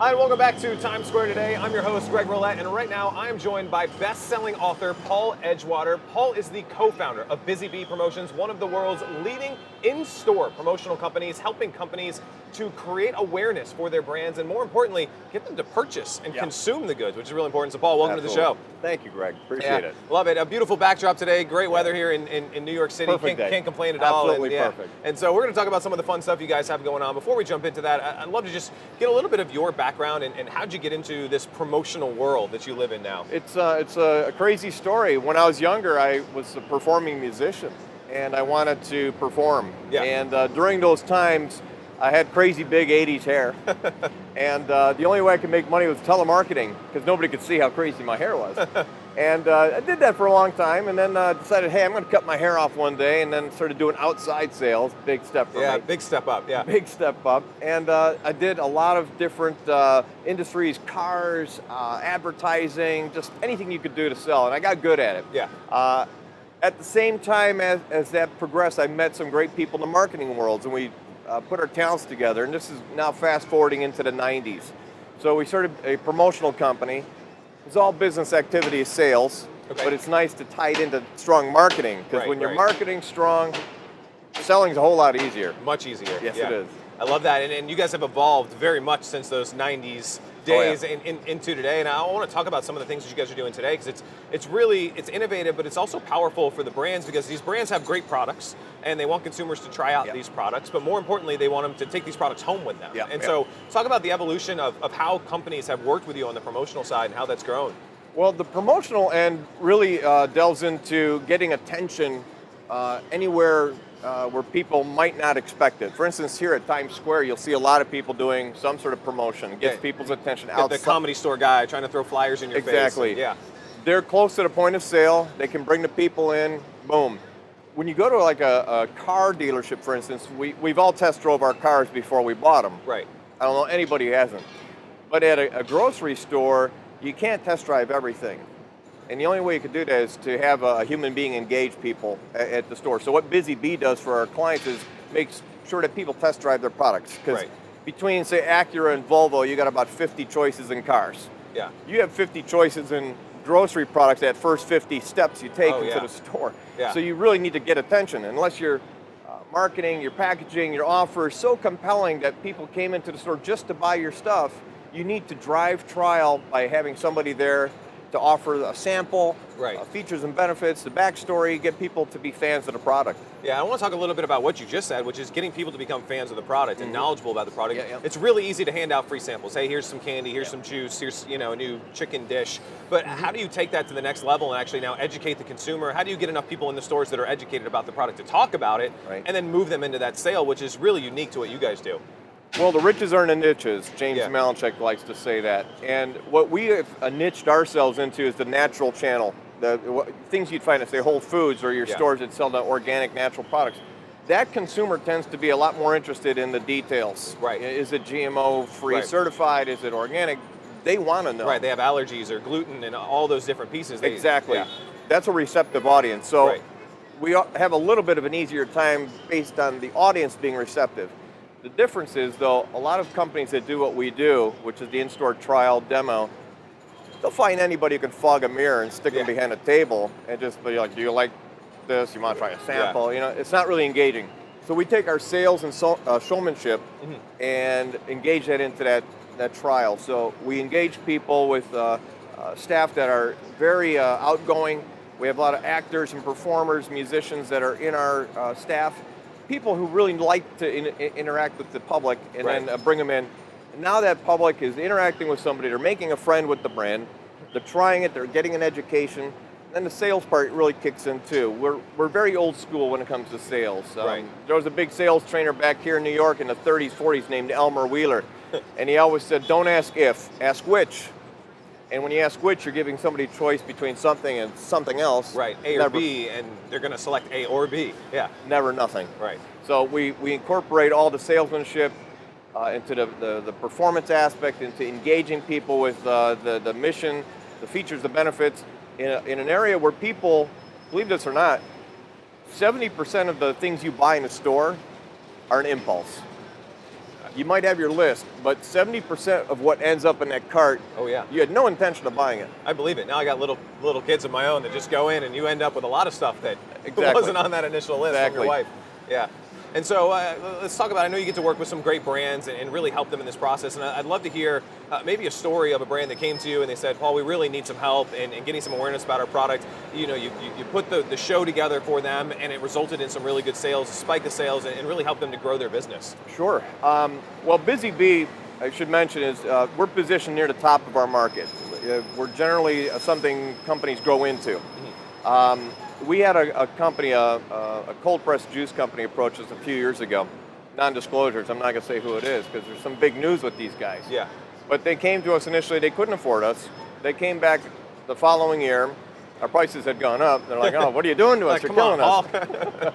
Hi, and welcome back to Times Square today. I'm your host, Greg Rollette, and right now I'm joined by best-selling author Paul Edgewater. Paul is the co-founder of Busy Bee Promotions, one of the world's leading in-store promotional companies, helping companies to create awareness for their brands and, more importantly, get them to purchase and consume the goods, which is really important. So, Paul, welcome to the show. Thank you, Greg. Appreciate it. Love it. A beautiful backdrop today. Great weather here in New York City. Perfect day. Can't complain at all. Absolutely perfect. And so we're going to talk about some of the fun stuff you guys have going on. Before we jump into that, I'd love to just get a little bit of your background and how'd you get into this promotional world that you live in now? It's a crazy story. When I was younger, I was a performing musician, and I wanted to perform. Yeah. And during those times, I had crazy big 80s hair. And the only way I could make money was telemarketing, because nobody could see how crazy my hair was. And I did that for a long time, and then decided, hey, I'm going to cut my hair off one day, and then started doing outside sales. Big step for me. Yeah, big step up, yeah. Big step up. And I did a lot of different industries, cars, advertising, just anything you could do to sell, and I got good at it. Yeah. At the same time as that progressed, I met some great people in the marketing worlds, and we put our talents together, and this is now fast forwarding into the 90s. So we started a promotional company. It's all business activity, sales, but it's nice to tie it into strong marketing, because when your marketing's strong, selling's a whole lot easier. Much easier. Yes, it is. I love that, and you guys have evolved very much since those 90s days into today, and I want to talk about some of the things that you guys are doing today, because it's innovative, but it's also powerful for the brands, because these brands have great products, and they want consumers to try out these products, but more importantly, they want them to take these products home with them. So talk about the evolution of how companies have worked with you on the promotional side and how that's grown. Well, the promotional end really delves into getting attention anywhere where people might not expect it. For instance, here at Times Square, you'll see a lot of people doing some sort of promotion. It gets people's attention outside. The comedy store guy trying to throw flyers in your face. Exactly. Yeah. They're close to the point of sale. They can bring the people in. Boom. When you go to like a car dealership, for instance, we've all test drove our cars before we bought them. Right. I don't know anybody who hasn't. But at a grocery store, you can't test drive everything. And the only way you could do that is to have a human being engage people at the store. So what Busy Bee does for our clients is makes sure that people test drive their products. Because between, say, Acura and Volvo, you got about 50 choices in cars. Yeah. You have 50 choices in grocery products at first 50 steps you take into the store. Yeah. So you really need to get attention. Unless your marketing, your packaging, your offer is so compelling that people came into the store just to buy your stuff, you need to drive trial by having somebody there to offer a sample, features and benefits, the backstory, get people to be fans of the product. Yeah, I want to talk a little bit about what you just said, which is getting people to become fans of the product and knowledgeable about the product. It's really easy to hand out free samples. Hey, here's some candy, here's some juice, here's a new chicken dish. But how do you take that to the next level and actually now educate the consumer? How do you get enough people in the stores that are educated about the product to talk about it and then move them into that sale, which is really unique to what you guys do? Well, the riches are in the niches. James Malinchak likes to say that. And what we have niched ourselves into is the natural channel. The things you'd find at, say, Whole Foods or your stores that sell the organic, natural products. That consumer tends to be a lot more interested in the details. Right. Is it GMO-free certified? Is it organic? They want to know. Right, they have allergies or gluten and all those different pieces. Exactly. That's a receptive audience. So we have a little bit of an easier time based on the audience being receptive. The difference is, though, a lot of companies that do what we do, which is the in-store trial demo, they'll find anybody who can fog a mirror and stick them behind a table and just be like, do you like this? You want to try a sample? It's not really engaging. So we take our sales and showmanship and engage that into that trial. So we engage people with staff that are very outgoing. We have a lot of actors and performers, musicians that are in our staff. People who really like to interact with the public and then bring them in. Now that public is interacting with somebody, they're making a friend with the brand, they're trying it, they're getting an education, then the sales part really kicks in too. We're very old school when it comes to sales. There was a big sales trainer back here in New York in the 30s, 40s named Elmer Wheeler, and he always said, don't ask if, ask which. And when you ask which, you're giving somebody a choice between something and something else. Right, A or B, and they're going to select A or B. Yeah. Never nothing. Right. So we incorporate all the salesmanship into the performance aspect, into engaging people with the mission, the features, the benefits, in an area where people, believe this or not, 70% of the things you buy in a store are an impulse. You might have your list, but 70% of what ends up in that cart, Oh yeah. you had no intention of buying it. I believe it. Now I got little kids of my own that just go in, and you end up with a lot of stuff that Exactly. wasn't on that initial list from your Exactly. wife. Yeah. And so let's talk about, I know you get to work with some great brands and really help them in this process. And I'd love to hear maybe a story of a brand that came to you and they said, Paul, we really need some help in getting some awareness about our product. You know, you put the show together for them and it resulted in some really good sales, spike of sales, and really help them to grow their business. Sure. Well, Busy Bee, I should mention, is we're positioned near the top of our market. We're generally something companies go into. We had a company, a cold pressed juice company, approach us a few years ago. Non-disclosures. I'm not going to say who it is because there's some big news with these guys. Yeah. But they came to us initially. They couldn't afford us. They came back the following year. Our prices had gone up. They're like, "Oh, what are you doing to us? You're killing us." But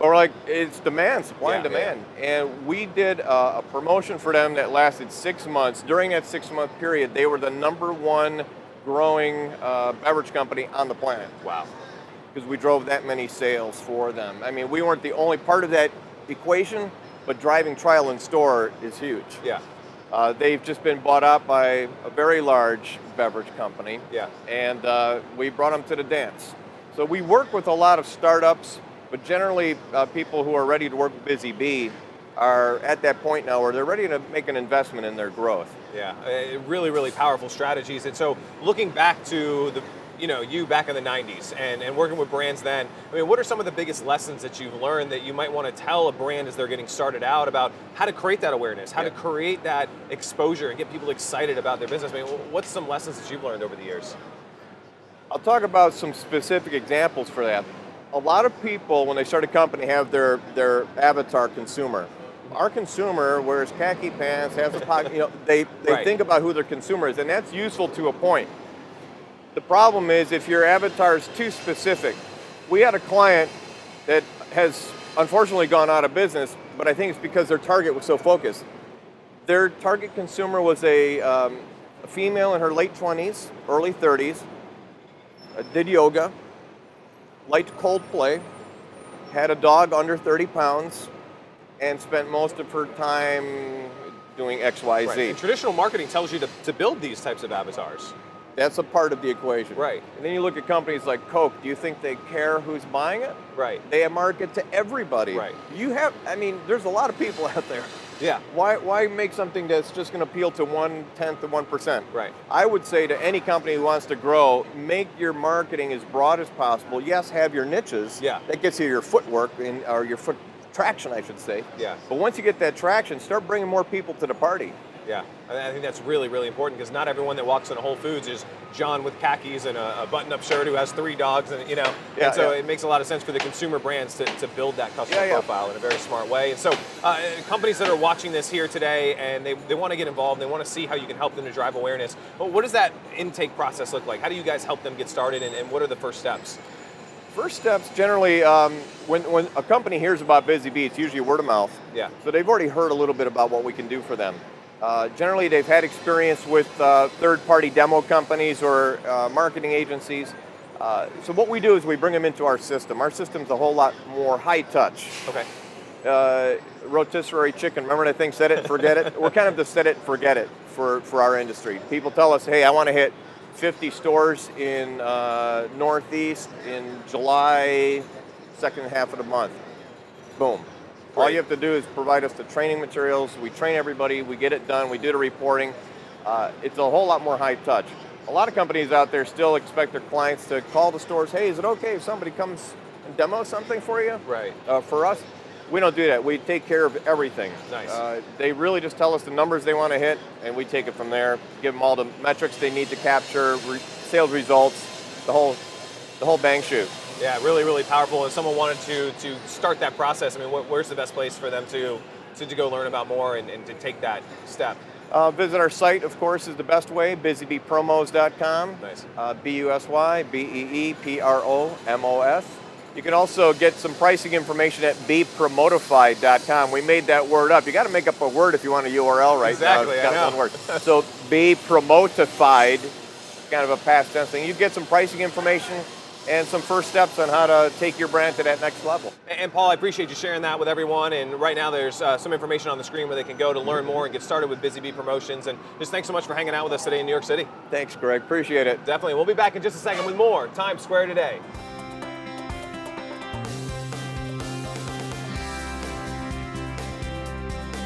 we're like, "It's demand, supply and demand." Yeah. And we did a promotion for them that lasted 6 months. During that 6-month period, they were the #1 growing beverage company on the planet. Wow. Because we drove that many sales for them. I mean, we weren't the only part of that equation, but driving trial in store is huge. Yeah. They've just been bought out by a very large beverage company. Yeah. And we brought them to the dance. So we work with a lot of startups, but generally people who are ready to work with Busy Bee are at that point now where they're ready to make an investment in their growth. Yeah, really, really powerful strategies. And so looking back to you back in the 90s and working with brands then, I mean, what are some of the biggest lessons that you've learned that you might want to tell a brand as they're getting started out about how to create that awareness, how to create that exposure and get people excited about their business? I mean, what's some lessons that you've learned over the years? I'll talk about some specific examples for that. A lot of people, when they start a company, have their avatar consumer. Our consumer wears khaki pants, has a pocket, they think about who their consumer is, and that's useful to a point. The problem is if your avatar is too specific. We had a client that has unfortunately gone out of business, but I think it's because their target was so focused. Their target consumer was a female in her late 20s, early 30s, did yoga, liked Coldplay, had a dog under 30 pounds, and spent most of her time doing X, Y, Z. Right. And traditional marketing tells you to build these types of avatars. That's a part of the equation. Right. And then you look at companies like Coke. Do you think they care who's buying it? Right. They market to everybody. Right. There's a lot of people out there. Yeah. Why make something that's just going to appeal to 1/10 of 1%? Right. I would say to any company who wants to grow, make your marketing as broad as possible. Yes, have your niches. Yeah. That gets you your footwork or your foot traction, I should say. Yeah. But once you get that traction, start bringing more people to the party. Yeah, I think that's really, really important because not everyone that walks into Whole Foods is John with khakis and a button-up shirt who has 3 dogs, and and so it makes a lot of sense for the consumer brands to build that customer profile in a very smart way. And so companies that are watching this here today and they want to get involved, they want to see how you can help them to drive awareness. But what does that intake process look like? How do you guys help them get started, and what are the first steps? First steps, generally, when a company hears about Busy Bee, it's usually word of mouth. Yeah. So they've already heard a little bit about what we can do for them. Generally, they've had experience with third-party demo companies or marketing agencies. So what we do is we bring them into our system. Our system's a whole lot more high-touch. Okay. Rotisserie chicken, remember that thing, set it and forget it? We're kind of the set it and forget it for our industry. People tell us, hey, I want to hit 50 stores in Northeast in July, second half of the month. Boom. Great. All you have to do is provide us the training materials. We train everybody. We get it done. We do the reporting. It's a whole lot more high touch. A lot of companies out there still expect their clients to call the stores, hey, is it okay if somebody comes and demos something for you? Right. For us, we don't do that. We take care of everything. Nice. They really just tell us the numbers they want to hit, and we take it from there, give them all the metrics they need to capture, sales results, the whole bang shoot. Yeah, really, really powerful. If someone wanted to start that process, I mean, where's the best place for them to go learn about more and to take that step? Visit our site, of course, is the best way, busybeepromos.com. Nice. BUSYBEEPROMOS. You can also get some pricing information at bepromotified.com. We made that word up. You got to make up a word if you want a URL right now. Exactly, It's got I know. one word. So bepromotified, kind of a past tense thing. You get some pricing information. and some first steps on how to take your brand to that next level. And Paul, I appreciate you sharing that with everyone. And right now there's some information on the screen where they can go to learn more and get started with Busy Bee Promotions. And just thanks so much for hanging out with us today in New York City. Thanks, Greg. Appreciate it. Definitely. We'll be back in just a second with more Times Square Today.